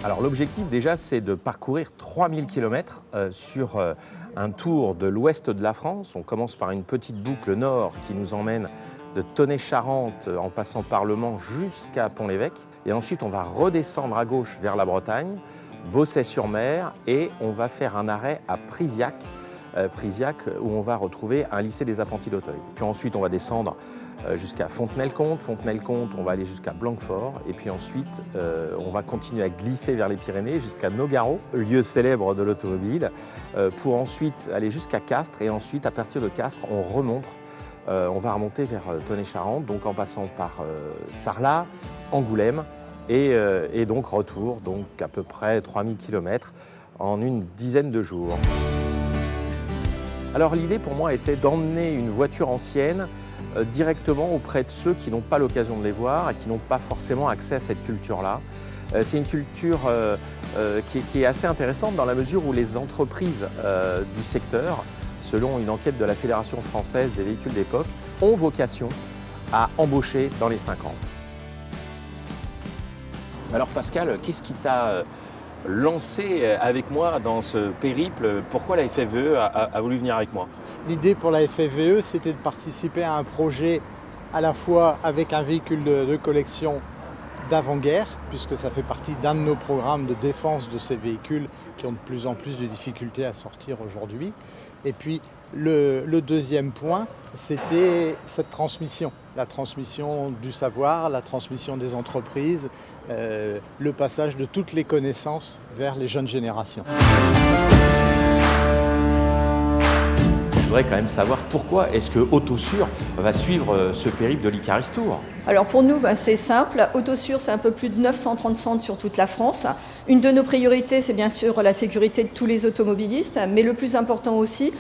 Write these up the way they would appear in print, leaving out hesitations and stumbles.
Alors l'objectif déjà, c'est de parcourir 3000 km sur un tour de l'ouest de la France. On commence par une petite boucle nord qui nous emmène de Tonnay-Charente en passant par Le Mans jusqu'à Pont-l'Évêque. Et ensuite, on va redescendre à gauche vers la Bretagne, Beaussais-sur-Mer, et on va faire un arrêt à Priziac, où on va retrouver un lycée des apprentis d'Auteuil. Puis ensuite, on va descendre jusqu'à Fontenay-le-Comte. Fontenay-le-Comte, on va aller jusqu'à Blanquefort. Et puis ensuite, on va continuer à glisser vers les Pyrénées jusqu'à Nogaro, lieu célèbre de l'automobile, pour ensuite aller jusqu'à Castres. Et ensuite, à partir de Castres, on remonte. On va remonter vers Tonnay-Charente, donc en passant par Sarlat, Angoulême, et donc retour, donc à peu près 3000 km en une dizaine de jours. Alors l'idée pour moi était d'emmener une voiture ancienne directement auprès de ceux qui n'ont pas l'occasion de les voir et qui n'ont pas forcément accès à cette culture-là. C'est une culture qui est assez intéressante dans la mesure où les entreprises du secteur, selon une enquête de la Fédération française des véhicules d'époque, ont vocation à embaucher dans les 5 ans. Alors Pascal, qu'est-ce qui t'a lancé avec moi dans ce périple? Pourquoi la FFVE a voulu venir avec moi? L'idée pour la FFVE, c'était de participer à un projet à la fois avec un véhicule de collection d'avant-guerre, puisque ça fait partie d'un de nos programmes de défense de ces véhicules qui ont de plus en plus de difficultés à sortir aujourd'hui. Et puis le deuxième point, c'était cette transmission, la transmission du savoir, la transmission des entreprises, le passage de toutes les connaissances vers les jeunes générations. Je voudrais quand même savoir pourquoi est-ce que Autosur va suivre ce périple de l'Icaris Tour? Alors pour nous, c'est simple. Autosur, c'est un peu plus de 930 centres sur toute la France. Une de nos priorités, c'est bien sûr la sécurité de tous les automobilistes, mais le plus important aussi,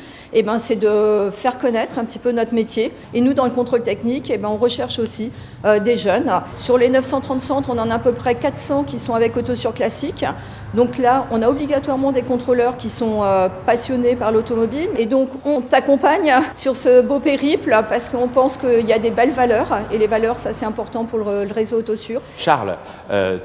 c'est de faire connaître un petit peu notre métier. Et nous, dans le contrôle technique, on recherche aussi des jeunes. Sur les 930 centres, on en a à peu près 400 qui sont avec Autosur classique. Donc là, on a obligatoirement des contrôleurs qui sont passionnés par l'automobile. Et donc, on t'accompagne sur ce beau périple parce qu'on pense qu'il y a des belles valeurs. Et les valeurs, ça, c'est important pour le réseau Autosur. Charles,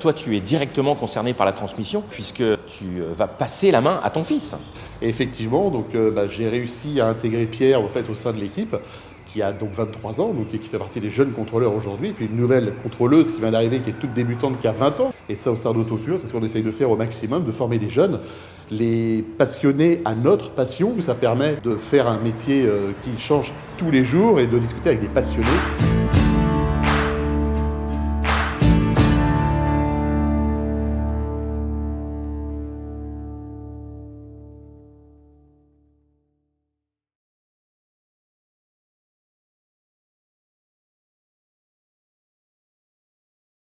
toi, tu es directement concerné par la transmission puisque tu vas passer la main à ton fils. Et effectivement, donc, j'ai réussi à intégrer Pierre au sein de l'équipe, qui a donc 23 ans, donc, et qui fait partie des jeunes contrôleurs aujourd'hui, et puis une nouvelle contrôleuse qui vient d'arriver, qui est toute débutante, qui a 20 ans. Et ça, au sein d'Autosur, c'est ce qu'on essaye de faire au maximum, de former des jeunes, les passionner à notre passion. Ça permet de faire un métier qui change tous les jours et de discuter avec des passionnés.